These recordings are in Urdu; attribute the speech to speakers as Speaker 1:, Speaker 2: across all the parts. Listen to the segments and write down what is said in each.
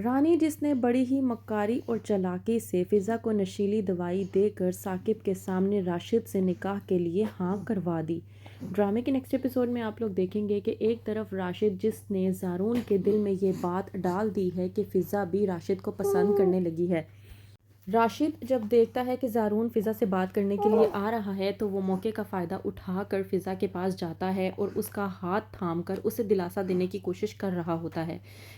Speaker 1: رانی جس نے بڑی ہی مکاری اور چالاکی سے فضا کو نشیلی دوائی دے کر ثاقب کے سامنے راشد سے نکاح کے لیے ہاں کروا دی۔ ڈرامے کے نیکسٹ ایپیسوڈ میں آپ لوگ دیکھیں گے کہ ایک طرف راشد جس نے زارون کے دل میں یہ بات ڈال دی ہے کہ فضا بھی راشد کو پسند کرنے لگی ہے۔ راشد جب دیکھتا ہے کہ زارون فضا سے بات کرنے کے لیے آ رہا ہے تو وہ موقع کا فائدہ اٹھا کر فضا کے پاس جاتا ہے اور اس کا ہاتھ تھام کر اسے دلاسا دینے کی کوشش کر رہا ہوتا ہے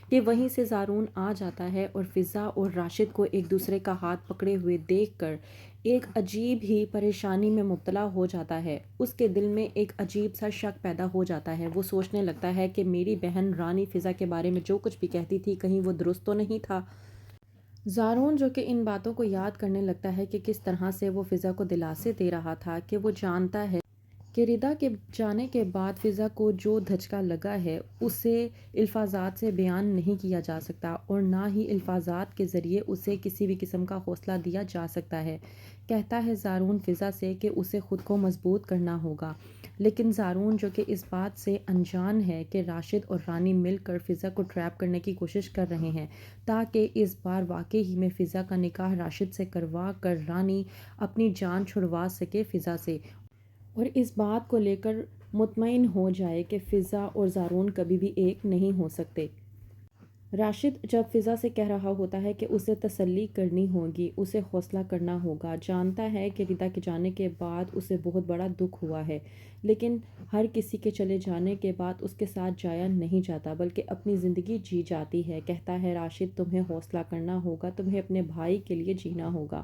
Speaker 1: کہ وہیں سے زارون آ جاتا ہے اور فضا اور راشد کو ایک دوسرے کا ہاتھ پکڑے ہوئے دیکھ کر ایک عجیب ہی پریشانی میں مبتلا ہو جاتا ہے۔ اس کے دل میں ایک عجیب سا شک پیدا ہو جاتا ہے۔ وہ سوچنے لگتا ہے کہ میری بہن رانی فضا کے بارے میں جو کچھ بھی کہتی تھی کہیں وہ درست تو نہیں تھا۔ زارون جو کہ ان باتوں کو یاد کرنے لگتا ہے کہ کس طرح سے وہ فضا کو دلاسے دے رہا تھا کہ وہ جانتا ہے کہ ردا کے جانے کے بعد فضا کو جو دھچکا لگا ہے اسے الفاظات سے بیان نہیں کیا جا سکتا اور نہ ہی الفاظات کے ذریعے اسے کسی بھی قسم کا حوصلہ دیا جا سکتا ہے۔ کہتا ہے زارون فضا سے کہ اسے خود کو مضبوط کرنا ہوگا، لیکن زارون جو کہ اس بات سے انجان ہے کہ راشد اور رانی مل کر فضا کو ٹریپ کرنے کی کوشش کر رہے ہیں تاکہ اس بار واقعی ہی میں فضا کا نکاح راشد سے کروا کر رانی اپنی جان چھڑوا سکے فضا سے، اور اس بات کو لے کر مطمئن ہو جائے کہ فضا اور زارون کبھی بھی ایک نہیں ہو سکتے۔ راشد جب فضا سے کہہ رہا ہوتا ہے کہ اسے تسلی کرنی ہوگی، اسے حوصلہ کرنا ہوگا، جانتا ہے کہ ردا کے جانے کے بعد اسے بہت بڑا دکھ ہوا ہے، لیکن ہر کسی کے چلے جانے کے بعد اس کے ساتھ جایا نہیں جاتا بلکہ اپنی زندگی جی جاتی ہے۔ کہتا ہے راشد تمہیں حوصلہ کرنا ہوگا، تمہیں اپنے بھائی کے لیے جینا ہوگا۔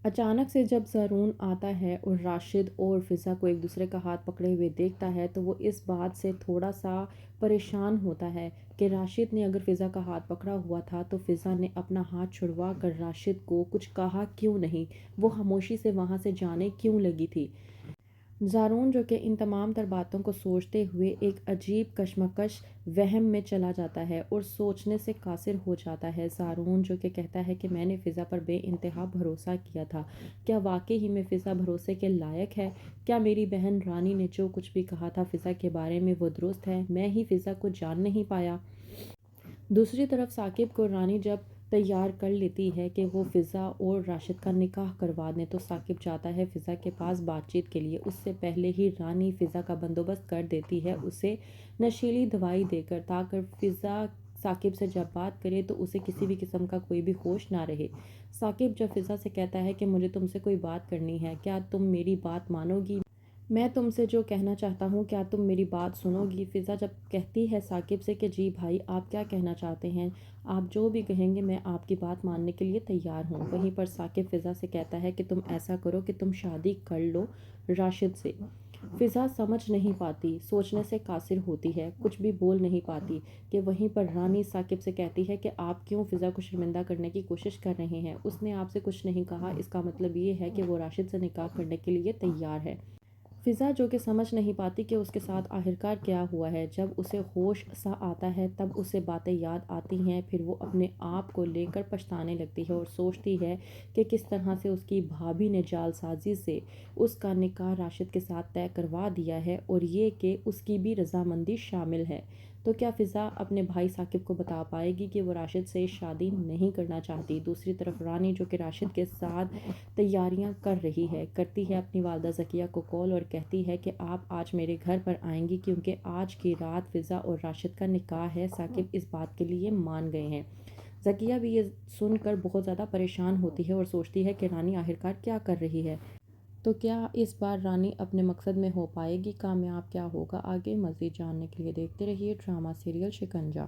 Speaker 1: اچانک سے جب زارون آتا ہے اور راشد اور فضا کو ایک دوسرے کا ہاتھ پکڑے ہوئے دیکھتا ہے تو وہ اس بات سے تھوڑا سا پریشان ہوتا ہے کہ راشد نے اگر فضا کا ہاتھ پکڑا ہوا تھا تو فضا نے اپنا ہاتھ چھڑوا کر راشد کو کچھ کہا کیوں نہیں، وہ خاموشی سے وہاں سے جانے کیوں لگی تھی۔ زارون جو کہ ان تمام تر باتوں کو سوچتے ہوئے ایک عجیب کشمکش وہم میں چلا جاتا ہے اور سوچنے سے قاصر ہو جاتا ہے۔ زارون جو کہ کہتا ہے کہ میں نے فضا پر بے انتہا بھروسہ کیا تھا، کیا واقعی ہی میں فضا بھروسے کے لائق ہے؟ کیا میری بہن رانی نے جو کچھ بھی کہا تھا فضا کے بارے میں وہ درست ہے؟ میں ہی فضا کو جان نہیں پایا۔ دوسری طرف ثاقب کو رانی جب تیار کر لیتی ہے کہ وہ فضا اور راشد کا نکاح کروا دیں تو ثاقب جاتا ہے فضا کے پاس بات چیت کے لیے۔ اس سے پہلے ہی رانی فضا کا بندوبست کر دیتی ہے اسے نشیلی دوائی دے کر تاکہ فضا ثاقب سے جب بات کرے تو اسے کسی بھی قسم کا کوئی بھی ہوش نہ رہے۔ ثاقب جب فضا سے کہتا ہے کہ مجھے تم سے کوئی بات کرنی ہے، کیا تم میری بات مانو گی؟ میں تم سے جو کہنا چاہتا ہوں کیا تم میری بات سنو گی؟ فضا جب کہتی ہے ثاقب سے کہ جی بھائی آپ کیا کہنا چاہتے ہیں، آپ جو بھی کہیں گے میں آپ کی بات ماننے کے لیے تیار ہوں۔ وہیں پر ثاقب فضا سے کہتا ہے کہ تم ایسا کرو کہ تم شادی کر لو راشد سے۔ فضا سمجھ نہیں پاتی، سوچنے سے قاصر ہوتی ہے، کچھ بھی بول نہیں پاتی کہ وہیں پر رانی ثاقب سے کہتی ہے کہ آپ کیوں فضا کو شرمندہ کرنے کی کوشش کر رہے ہیں، اس نے آپ سے کچھ نہیں کہا، اس کا مطلب یہ ہے کہ وہ راشد سے نکاح کرنے کے لیے تیار ہے۔ فضا جو کہ سمجھ نہیں پاتی کہ اس کے ساتھ آخرکار کیا ہوا ہے، جب اسے ہوش سا آتا ہے تب اسے باتیں یاد آتی ہیں، پھر وہ اپنے آپ کو لے کر پچھتانے لگتی ہے اور سوچتی ہے کہ کس طرح سے اس کی بھابھی نے جعل سازی سے اس کا نکاح راشد کے ساتھ طے کروا دیا ہے اور یہ کہ اس کی بھی رضامندی شامل ہے۔ تو کیا فضا اپنے بھائی ثاقب کو بتا پائے گی کہ وہ راشد سے شادی نہیں کرنا چاہتی؟ دوسری طرف رانی جو کہ راشد کے ساتھ تیاریاں کر رہی ہے، کرتی ہے اپنی والدہ ذکیہ کو کال اور کہتی ہے کہ آپ آج میرے گھر پر آئیں گی کیونکہ آج کی رات فضا اور راشد کا نکاح ہے۔ ثاقب اس بات کے لیے مان گئے ہیں۔ ذکیہ بھی یہ سن کر بہت زیادہ پریشان ہوتی ہے اور سوچتی ہے کہ رانی آخرکار کیا کر رہی ہے، تو کیا اس بار رانی اپنے مقصد میں ہو پائے گی کامیاب؟ کیا ہوگا آگے؟ مزید جاننے کے لیے دیکھتے رہیے ڈرامہ سیریل شکنجہ۔